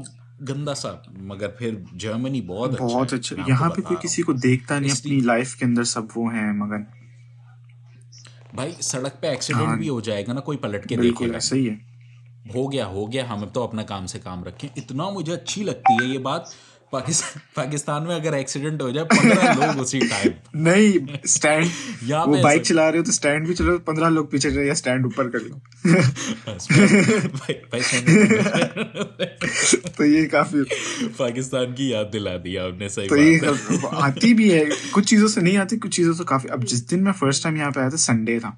गंदा सा। मगर फिर जर्मनी बहुत अच्छा बहुत है, अच्छा, मैं आपको यहाँ पे बता कोई रहा हूँ। किसी को देखता नहीं, अपनी इसलिए लाइफ के अंदर सब वो हैं मगन। भाई सड़क पे एक्सीडेंट हाँ, भी हो जाएगा ना, कोई पलट के बिल्कुल देखेगा ऐसा नहीं। ही है। हो गया, हम तो अपना काम से काम रखें। इतना मुझे अच्छी लगती है ये बात। पाकिस्तान में अगर एक्सीडेंट हो जाए, 15 लोग उसी टाइम। नहीं, स्टैंड, यहाँ वो पे ऐसा बाइक चला रहे हो तो स्टैंड भी चलो, 15 लोग पीछे रहे या स्टैंड ऊपर कर लो। भाई स्टैंड ऊपर कर। तो ये काफी, पाकिस्तान की याद दिला दी आपने, सही तो ये बात है। आती भी है, कुछ चीजों से नहीं आती, कुछ चीजों से काफी। अब जिस दिन मैं फर्स्ट टाइम यहाँ पे आया था, संडे था,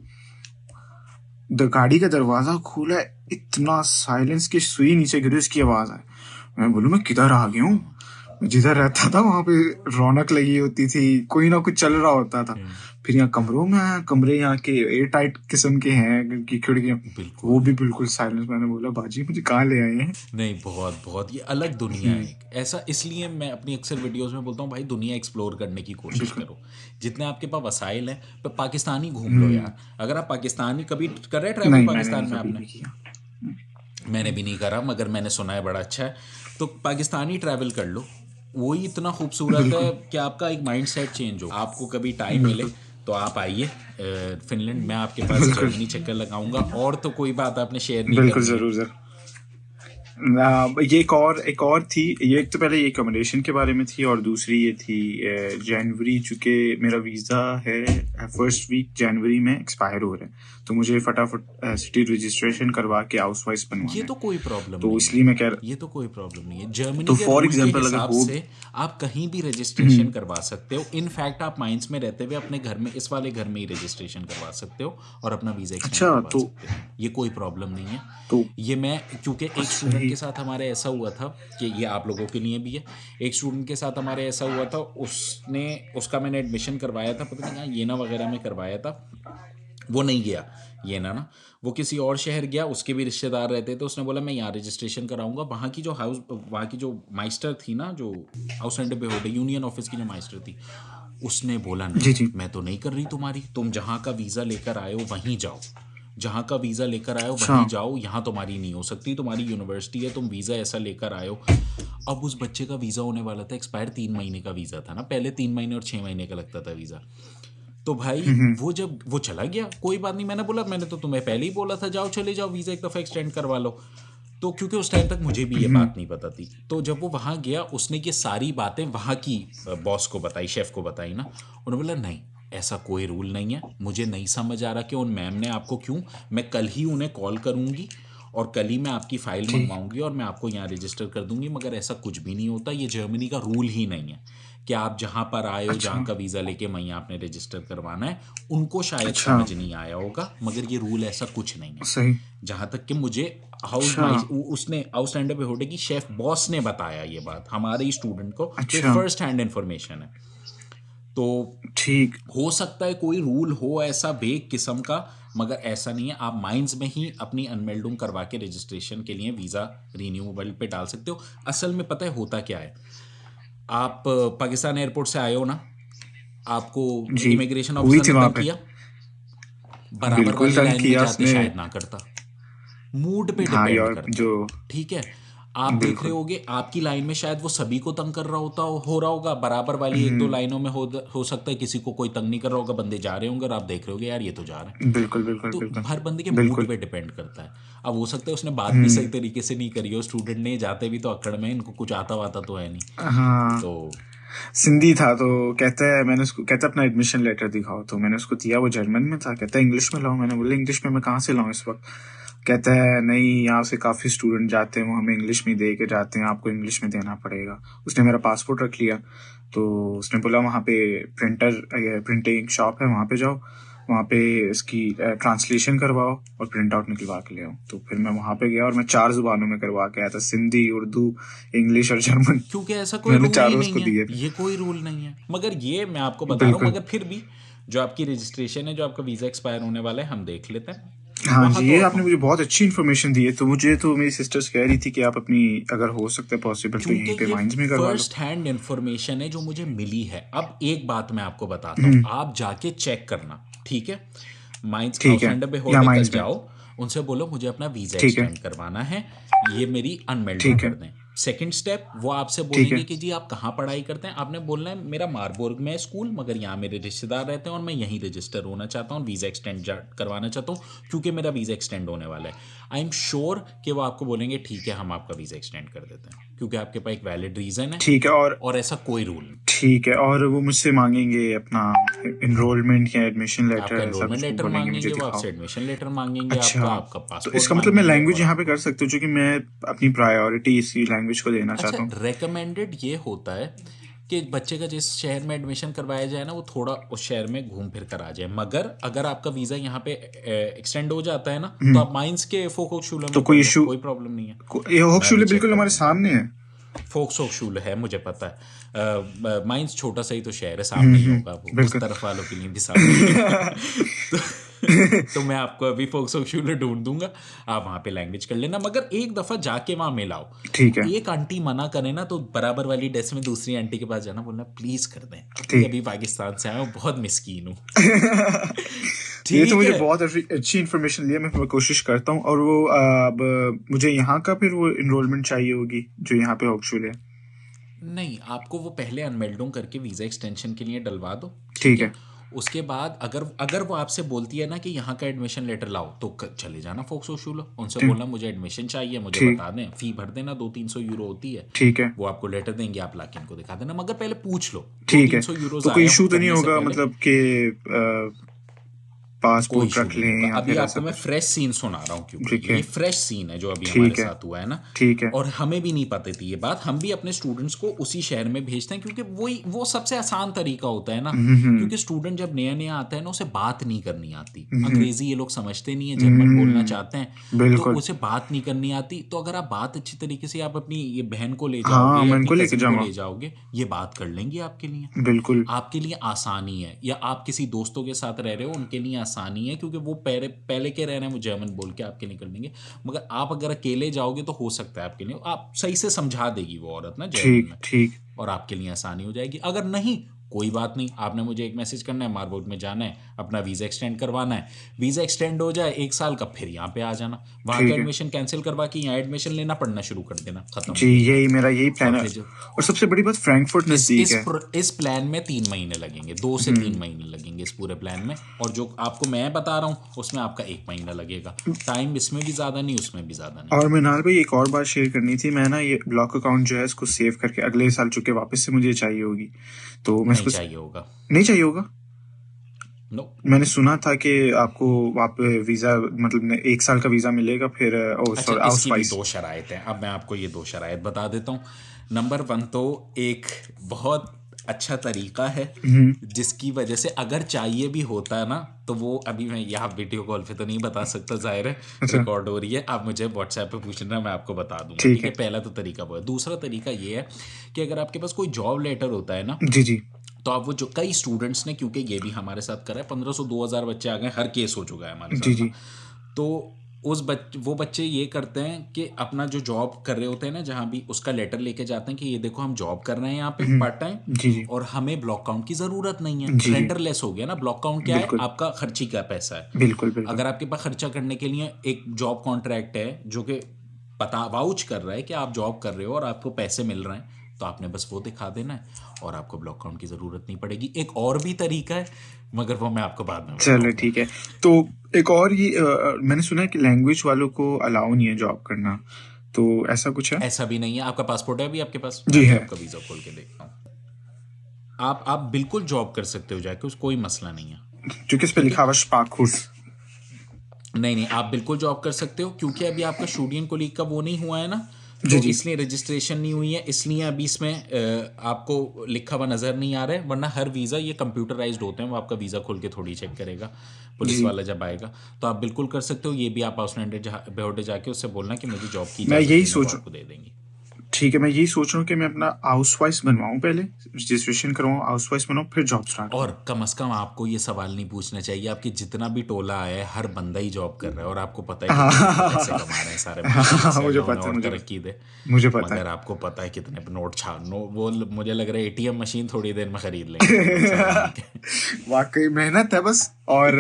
गाड़ी का दरवाजा खोला, इतना साइलेंस की सुई नीचे गिरी, उसकी आवाज आई। मैं बोलूँ मैं किधर आ गया हूँ। जिधर रहता था वहां पे रौनक लगी होती थी, कोई ना कुछ चल रहा होता था। फिर यहाँ कमरों में आया, कमरे यहाँ के एयर टाइट किस्म के हैं की खिड़कियां, वो बिल्कुल। भी बिल्कुल साइलेंस। मैंने बोला बाजी मुझे कहाँ ले आए हैं। नहीं, बहुत बहुत ये अलग दुनिया है एक ऐसा। इसलिए मैं अपनी अक्सर वीडियोस में बोलता हूँ भाई, दुनिया एक्सप्लोर करने की कोशिश बिल्कुल। करो। जितने आपके पास वसाइल हैं, तो पाकिस्तानी घूम लो यार। अगर आप पाकिस्तानी कभी कर रहे ट्रैवल नहीं, मैंने नहीं पाकिस्तान में कभी आपने, भी किया। मैंने भी नहीं करा, मगर मैंने सुना है बड़ा अच्छा है। तो पाकिस्तानी ट्रैवल कर लो, वही इतना खूबसूरत है बिल्कुल, कि आपका एक माइंड सेट चेंज हो। आपको कभी टाइम मिले बिल्कुल, तो आप आइए फिनलैंड, मैं आपके पास बिल्कुल, जर्मनी चक्कर लगाऊंगा। और तो कोई बात आपने शेयर नहीं बिल्कुल, करनी है। जरूर जरूर। ये एक और थी, ये एक तो पहले ये अकोमोडेशन के बारे में थी, और दूसरी ये थी जनवरी, चूंकि मेरा वीज़ा है फर्स्ट वीक जनवरी में एक्सपायर हो रहा है, तो मुझे फटाफट सिटी रजिस्ट्रेशन करवा के हाउस वाइस ये बनवाना है। तो कोई प्रॉब्लम तो नहीं है, इसलिए मैं कह रहा, ये तो कोई प्रॉब्लम नहीं है। जर्मनी तो के फॉर रूल के एग्जांपल अगर हिसाब हो, से आप कहीं भी रजिस्ट्रेशन करवा सकते हो। इनफैक्ट आप माइंस में रहते हुए अपने घर में, इस वाले घर में ही रजिस्ट्रेशन करवा सकते हो और अपना वीज़ा एक्सटेंड अच्छा, करवा तो सकते हो। ये कोई प्रॉब्लम नहीं है। तो ये मैं, क्योंकि एक स्टूडेंट सही। के साथ हमारे ऐसा हुआ था, कि ये आप लोगों के लिए भी है। एक स्टूडेंट के साथ हमारे ऐसा हुआ था, उसका मैंने एडमिशन करवाया था, पता नहीं कहाँ येना वगैरह में करवाया था। वो नहीं गया ये ना वो किसी और शहर गया, उसके भी रिश्तेदार रहते थे। उसने बोला मैं यहाँ रजिस्ट्रेशन कराऊंगा। वहाँ की जो माइस्टर थी ना, जो हाउस रेंट पे होते यूनियन ऑफिस की जो माइस्टर थी, उसने बोला जी, नहीं, जी। मैं तो नहीं कर रही तुम्हारी, तुम जहाँ का वीज़ा लेकर आए हो वहीं जाओ, जहाँ का वीज़ा लेकर आए हो अच्छा, वहीं जाओ, यहाँ तुम्हारी नहीं हो सकती, तुम्हारी यूनिवर्सिटी है, तुम वीज़ा ऐसा लेकर आए हो। अब उस बच्चे का वीज़ा होने वाला था एक्सपायर, 3 महीने का वीज़ा था ना, पहले 3 महीने और 6 महीने का लगता था वीज़ा। तो भाई वो जब वो चला गया, कोई बात नहीं, मैंने बोला मैंने तो तुम्हें पहले ही बोला था जाओ, चले जाओ, वीज़ा एक दफ़ा एक्सटेंड करवा लो। तो क्योंकि उस टाइम तक मुझे भी ये बात नहीं पता थी, तो जब वो वहाँ गया उसने ये सारी बातें वहाँ की बॉस को बताई, शेफ़ को बताई ना, उन्होंने बोला नहीं ऐसा कोई रूल नहीं है, मुझे नहीं समझ आ रहा कि उन मैम ने आपको क्यों, मैं कल ही उन्हें कॉल करूँगी और कल ही मैं आपकी फ़ाइल ठीक। मंगवाऊंगी और मैं आपको यहाँ रजिस्टर कर दूंगी, मगर ऐसा कुछ भी नहीं होता, ये जर्मनी का रूल ही नहीं है कि आप जहाँ पर आए हो, जहाँ अच्छा। का वीज़ा लेके वहीं आपने रजिस्टर करवाना है। उनको शायद अच्छा। समझ नहीं आया होगा, मगर ये रूल ऐसा कुछ नहीं है। सही। जहाँ तक कि मुझे हाउस अच्छा। माई उसने हाउस स्टैंडर्ड पे होटल की शेफ बॉस ने बताया ये बात हमारे ही स्टूडेंट को, तो ये अच्छा। फर्स्ट हैंड इन्फॉर्मेशन है। तो ठीक। हो सकता है कोई रूल हो ऐसा बेग किस्म का, मगर ऐसा नहीं है। आप माइंस में ही अपनी अनमेल्डुम करवा के रजिस्ट्रेशन के लिए वीज़ा रिन्यूएबल पे डाल सकते हो। असल में पता है होता क्या है, आप पाकिस्तान एयरपोर्ट से आए हो ना, आपको जी। इमिग्रेशन हुई ऑफिसर थी ने वहां तंग पे। किया, बराबर बिल्कुल वाली तंग लाइन में किया जाते उसने। शायद ना करता, मूड पे हाँ डिपेंड यार करता जो। है। ठीक है, आप देख रहे बिल्कुल। होगे आपकी लाइन में शायद वो सभी को तंग कर रहा हो रहा होगा, बराबर वाली एक दो हम्म, लाइनों में हो सकता है किसी को कोई तंग नहीं कर रहा होगा, बंदे जा रहे होंगे और आप देख रहे होगे यार ये तो जा रहे हैं। बिल्कुल बिल्कुल तो बिल्कुल। हर बंदे के मूड बिल्कुल। पे डिपेंड करता है। अब हो सकता है उसने बात भी सही हम्म। तरीके से नहीं करी हो, स्टूडेंट ने, जाते भी तो अकड़ में, इनको कुछ आता वाता तो है नहीं। हाँ। तो सिंधी था तो कहता है, मैंने उसको कहता है अपना एडमिशन लेटर दिखाओ, तो मैंने उसको दिया, वो जर्मन में था, कहता है इंग्लिश में लाओ। मैंने बोला इंग्लिश में मैं कहाँ से लाऊं इस वक्त। कहता है नहीं, यहाँ से काफ़ी स्टूडेंट जाते हैं, वो हमें इंग्लिश में दे के जाते हैं, आपको इंग्लिश में देना पड़ेगा। उसने मेरा पासपोर्ट रख लिया, तो उसने बोला वहाँ पे प्रिंटिंग शॉप है, वहाँ पे जाओ, वहाँ पे इसकी ट्रांसलेशन करवाओ और प्रिंट आउट निकलवा के ले आओ। तो फिर मैं वहाँ पे गया और मैं 4 जुबानों में करवा के आया था, सिंधी, उर्दू, इंग्लिश और जर्मन। क्योंकि ऐसा कोई मैंने रूल ही चारों उसको नहीं है, दिए थे। ये कोई रूल नहीं है, मगर ये मैं आपको बता रहा हूँ। बिल्कुल। मगर फिर भी जो आपकी रजिस्ट्रेशन है, जो आपका वीज़ा एक्सपायर होने वाला है, हम देख लेते हैं हाँ वहाँ जी, तो। ये आपने मुझे बहुत अच्छी इन्फॉर्मेशन दी है। तो मुझे तो मेरी सिस्टर्स कह रही थी कि आप अपनी, अगर हो सकता है पॉसिबल, तो क्योंकि यहीं पे ये माइंस में करवा लो। फर्स्ट हैंड इंफॉर्मेशन है जो मुझे मिली है। अब एक बात मैं आपको बताता हूँ, आप जाके चेक करना, ठीक है। माइंस ठीक है। आउटलैंडर पे या होल्डे कल माइंस में। जाओ, उनसे बोलो मुझे अपना वीज़ा ठीक है। एक्सटेंड करवाना है, ये मेरी अनमेल्डुम ठीक कर है। दें। सेकंड स्टेप, वो आपसे ठीक बोलेंगे है। कि जी आप कहाँ पढ़ाई करते हैं। आपने बोलना है मेरा मारबुर्ग में है स्कूल, मगर यहाँ मेरे रिश्तेदार रहते हैं और मैं यहीं रजिस्टर होना चाहता हूँ, वीज़ा एक्सटेंड करवाना चाहता हूँ, क्योंकि मेरा वीज़ा एक्सटेंड होने वाला है। आई एम श्योर कि वो आपको बोलेंगे ठीक है हम आपका वीज़ा एक्सटेंड कर देते हैं, क्योंकि आपके पास एक वैलिड रीज़न है ठीक है। और ऐसा कोई रूल नहीं। ठीक है, और वो मुझसे मांगेंगे अपना एनरोलमेंट या एडमिशन आपका लेटर, ऐसा एनरोलमेंट कुछ लेटर बोलेंगे मुझे मांगेंगे, वो दिखाओ। आपसे एडमिशन लेटर मांगेंगे, आपका अच्छा। आपका तो पासपोर्ट इसका मतलब मैं मांगेंगे लैंग्वेज और यहाँ आप। पे कर सकती हूँ, क्योंकि मैं अपनी प्रायोरिटी इसी लैंग्वेज को देना अच्छा, चाहता हूँ। रेकमेंडेड ये होता है कि बच्चे का जिस शहर में एडमिशन करवाया जाए ना, वो थोड़ा उस शहर में घूम फिर कर आ जाए। मगर अगर आपका वीज़ा यहाँ पे एक्सटेंड हो जाता है ना, तो आप माइंस के फोकोशूला तो में कोई पढ़ लो, इशू, कोई प्रॉब्लम नहीं है। ये मैं अभी होक्सुले चेक बिल्कुल कर हमारे लूँगा। सामने है। फोक्सोशूल है, मुझे पता है। माइंस छोटा सा ही तो शहर है, सामने ही होगा वो, उस बिल्कुल। तरफ वालों के लिए भी सामने ही है। तो, तो मैं आपको अभी फोक्सोशूल ढूंढ दूंगा, आप वहाँ पे लैंग्वेज कर लेना। मगर एक दफ़ा जाके वहाँ मिलाओ। ठीक है। एक आंटी मना करे ना, तो बराबर वाली डेस्क में दूसरी आंटी के पास जाना, बोलना प्लीज़ कर दें, अभी ठीक। अभी पाकिस्तान से आया हूँ, बहुत मिस्कीन हूँ। ये तो ठीक मुझे है। बहुत अच्छी इन्फॉर्मेशन ली है, मैं कोशिश करता हूँ। और वो अब मुझे यहाँ का फिर वो इनरोलमेंट चाहिए होगी जो यहाँ पे होक्सुले है। नहीं, आपको वो पहले अनमेल्डों करके वीज़ा एक्सटेंशन के लिए डलवा दो, ठीक ठीक है। है। उसके बाद अगर अगर वो आपसे बोलती है ना कि यहाँ का एडमिशन लेटर लाओ, तो चले जाना फोक्सोशूलो, उनसे ठीक। बोलना मुझे एडमिशन चाहिए, मुझे ठीक। बता दें, फ़ी भर देना, 200-300 यूरो होती है। ठीक है। वो आपको लेटर देंगे, आप लाके इनको दिखा देना, मगर पहले पूछ लो। दो ठीक तीन है। सौ यूरो तो कोई ज़ाया इशू तो नहीं करने से होगा, पहले मतलब कि कोई पासपोर्ट इशू रख नहीं होगा। लें या अभी फिर ऐसा आपको मैं कुछ? फ्रेश सीन सुना रहा हूँ, क्योंकि ठीक है। ये फ्रेश सीन है जो अभी हमारे ठीक है। साथ हुआ है ना। ठीक है। और हमें भी नहीं पता थी ये बात, हम भी अपने स्टूडेंट्स को उसी शहर में भेजते हैं, क्योंकि वो सबसे आसान तरीका होता है ना। क्योंकि स्टूडेंट जब नया नया आता है ना, उसे बात नहीं करनी आती, अंग्रेजी ये लोग समझते नहीं है, जर्मन बोलना चाहते हैं, तो बिल्कुल। उसे बात नहीं करनी आती। तो अगर आप बात अच्छी तरीके से, आप अपनी ये बहन को ले जाओगे हाँ, या मैं अपनी इनको लेके कज़न को जाऊंगा। ले जाओगे, ये बात कर लेंगी आपके लिए, बिल्कुल। आपके लिए आसानी है। या आप किसी दोस्तों के साथ रह रहे हो, उनके लिए आसानी है, क्योंकि वो पहले के रह रहे हैं, वो जर्मन बोल के आपके लिए कर लेंगे। मगर आप अगर अकेले जाओगे तो हो सकता है आपके लिए, आप सही से समझा देगी वो औरत ना जर्मन ठीक। में, ठीक। और आपके लिए आसानी हो जाएगी। अगर नहीं, कोई बात नहीं, आपने मुझे एक मैसेज करना है, मार्बोर्ड में जाना है, अपना वीज़ा एक्सटेंड करवाना है, वीज़ा एक्सटेंड हो जाए 1 साल का, फिर यहाँ पे आ जाना, वहाँ का ठीक है एडमिशन कैंसिल करवा के यहाँ एडमिशन लेना, पढ़ना शुरू कर देना, खत्म जी, हो गई यही बात। मेरा यही प्लान और है। फिर जो और सबसे बड़ी बात, फ्रैंकफर्ट नज़दीक है। इस प्लान में 3 महीने लगेंगे, 2 से 3 महीने लगेंगे इस पूरे प्लान में, और जो आपको मैं बता रहा हूँ उसमें आपका 1 महीना लगेगा। टाइम इसमें भी ज़्यादा नहीं, उसमें भी ज़्यादा नहीं। और मिनाल भाई, एक और बात शेयर करनी थी। मैं ना ये ब्लॉक अकाउंट जो है इसको सेव करके अगले साल, चूंकि वापस से मुझे चाहिए होगी, तो मैं नहीं इसको चाहिए होगा, नहीं चाहिए होगा। नो। मैंने सुना था कि आपको वहाँ पे वीज़ा, मतलब 1 साल का वीज़ा मिलेगा, फिर अच्छा, हाउस इसकी भी वाइस। 2 शराइत हैं। अब मैं आपको ये 2 शराइत बता देता हूँ। नंबर 1 तो एक बहुत अच्छा तरीका है जिसकी वजह से अगर चाहिए भी होता है ना, तो वो अभी मैं यहाँ वीडियो कॉल पे तो नहीं बता सकता, जाहिर है अच्छा, रिकॉर्ड हो रही है। आप मुझे व्हाट्सएप पे पूछना, मैं आपको बता दूंगा, ठीक ठीक है। है। पहला तो तरीका वो है। दूसरा तरीका ये है कि अगर आपके पास कोई जॉब लेटर होता है ना, जी जी तो आप वो जो कई स्टूडेंट्स ने, क्योंकि ये भी हमारे साथ करा है, 1500 2000 बच्चे आ गए, हर केस हो चुका है हमारे जी साथ जी ना। तो वो बच्चे ये करते हैं कि अपना जो जॉब कर रहे होते हैं ना, जहाँ भी, उसका लेटर लेके जाते हैं कि ये देखो हम जॉब कर रहे हैं यहाँ पे पार्ट टाइम, जी जी और हमें ब्लॉक काउंट की ज़रूरत नहीं है। जी जी रेंडरलेस हो गया ना। ब्लॉक काउंट क्या है? बिल्कुल आपका खर्ची का पैसा है। बिल्कुल बिल्कुल अगर आपके पास खर्चा करने के लिए एक जॉब कॉन्ट्रैक्ट है जो कि पता वाउच कर रहा है कि आप जॉब कर रहे हो और आपको पैसे मिल रहे हैं, तो आपने बस वो दिखा देना है और आपको ब्लॉक काउंट की ज़रूरत नहीं पड़ेगी। एक और भी तरीका है, मगर वो मैं आपको बाद में चलो बताऊंगा। ठीक है। तो एक और ये मैंने सुना है कि लैंग्वेज वालों को अलाउ नहीं है जॉब करना, तो ऐसा कुछ है? ऐसा भी नहीं है। आपका पासपोर्ट है अभी आपके पास? जी मैं भी है। आपका वीज़ा खोल के देखता हूँ। आप बिल्कुल जॉब कर सकते हो जाके, उस कोई मसला नहीं है, जो किस पे ठीक है। लिखा हुआ स्पार्कहुड? नहीं नहीं, आप बिल्कुल जॉब कर सकते हो, क्योंकि अभी आपका स्टूडेंट कोलीग का वो नहीं हुआ है ना, जी तो जी इसलिए रजिस्ट्रेशन नहीं हुई है, इसलिए अभी इसमें आपको लिखा हुआ नज़र नहीं आ रहा है। वरना हर वीज़ा ये कंप्यूटराइज्ड होते हैं, वो आपका वीज़ा खोल के थोड़ी चेक करेगा पुलिस जी। वाला जब आएगा। तो आप बिल्कुल कर सकते हो। ये भी आप हाउस बेहोडे जाके उससे बोलना कि मुझे जॉब की मैं इजाज़त यही नहीं है, वो सोच आपको दे देंगी। ठीक है, मैं यही सोच रहा हूँ कि मैं अपना हाउस वाइस बनवाऊँ, पहले रजिस्ट्रेशन करवाऊँ, हाउस वाइस बनाऊँ, फिर जॉब स्टार्ट और करूँ। कम से कम आपको ये सवाल नहीं पूछना चाहिए। आपकी जितना भी टोला आया है, हर बंदा ही जॉब कर रहा है, और आपको पता है कितने कितने पैसे कमा रहे हैं सारे माशाल्लाह से। मुझे अल्लाह उन्हें पता है, और मुझे तरक्की दे। मुझे पता मगर है। आपको पता है कितने नोट छानो, वो मुझे लग रहा है एटीएम मशीन थोड़ी देर में खरीद लेंगे वो लोग सारे मिलके। वाकई मेहनत है बस। और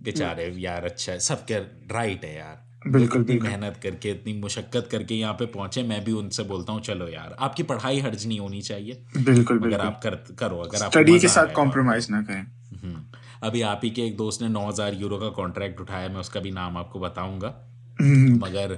बेचारे यार, अच्छा है, सबके राइट है यार। वो बिल्कुल इतनी बिल्कुल मेहनत करके, इतनी मुशक्कत करके यहाँ पे पहुंचे। मैं भी उनसे बोलता हूँ, चलो यार, आपकी पढ़ाई हर्ज नहीं होनी चाहिए, बिल्कुल मगर बिल्कुल। आप करो, अगर आपको स्टडी के मज़ा आ साथ रहा है तो आप कॉम्प्रोमाइज करो। ना करें। अभी आप ही के एक दोस्त ने 9,000 यूरो का कॉन्ट्रैक्ट उठाया, मैं उसका भी नाम आपको बताऊंगा। मगर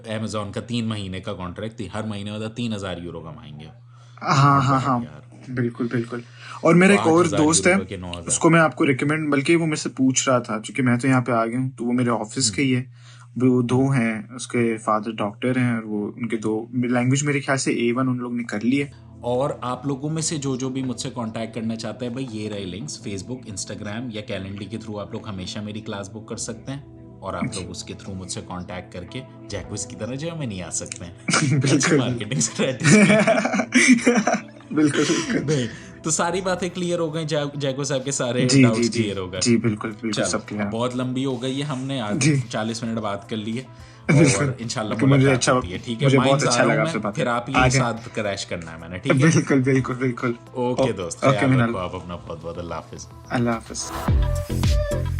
अमेजोन का 3 महीने का कॉन्ट्रैक्ट थी, हर महीने मतलब 3,000 यूरो कमाएंगे। हाँ नॉट हाँ हाँ, बैड यार। बिल्कुल बिल्कुल। और मेरा वो एक और 8,000 दोस्त यूरो है, का के 9,000। उसको मैं आपको रिकमेंड, बल्कि वो मेरे से पूछ रहा था, क्योंकि मैं तो यहाँ पे आ गया हूँ, तो वो मेरे ऑफिस के ही है। वो 2 हैं, उसके फादर डॉक्टर हैं, और वो उनके 2 लैंग्वेज मेरे ख्याल से A1 उन लोग ने कर ली है। और आप लोगों में से जो भी मुझसे कांटेक्ट करना चाहते हैं भाई, ये रहे लिंक्स, फेसबुक, इंस्टाग्राम या कैलेंडर के थ्रू आप लोग हमेशा मेरी क्लास बुक कर सकते हैं, और आप लोग उसके थ्रू मुझसे कांटेक्ट करके जैक्विस की तरह जो हमें नहीं आ सकते हैं। अच्छी बिल्कुल मार्केटिंग स्ट्रेटजी। बिल्कुल बिल्कुल। नहीं, तो सारी बातें क्लियर हो गई, जैको साहब के सारे जी जी डाउट्स जी क्लियर हो गए। जी, बिल्कुल बिल्कुल, चलो, सब क्लियर। अब बहुत लंबी हो गई है, हमने आज जी 40 मिनट बात कर ली है, बिल्कुल और इंशाल्लाह बिल्कुल। मुलाकात होती है, ठीक है। मुझे बहुत माइंस आ अच्छा रहा हूँ लगा मैं, आपसे बात फिर करके। आप आ ही जाए। साथ क्रैश करना है मैंने, ठीक है। बिल्कुल बिल्कुल बिल्कुल। ओके दोस्त, ओके ख्याल मिनाल, रखो आप अपना, बहुत बहुत अल्लाह हाफिज। अल्लाह हाफिज।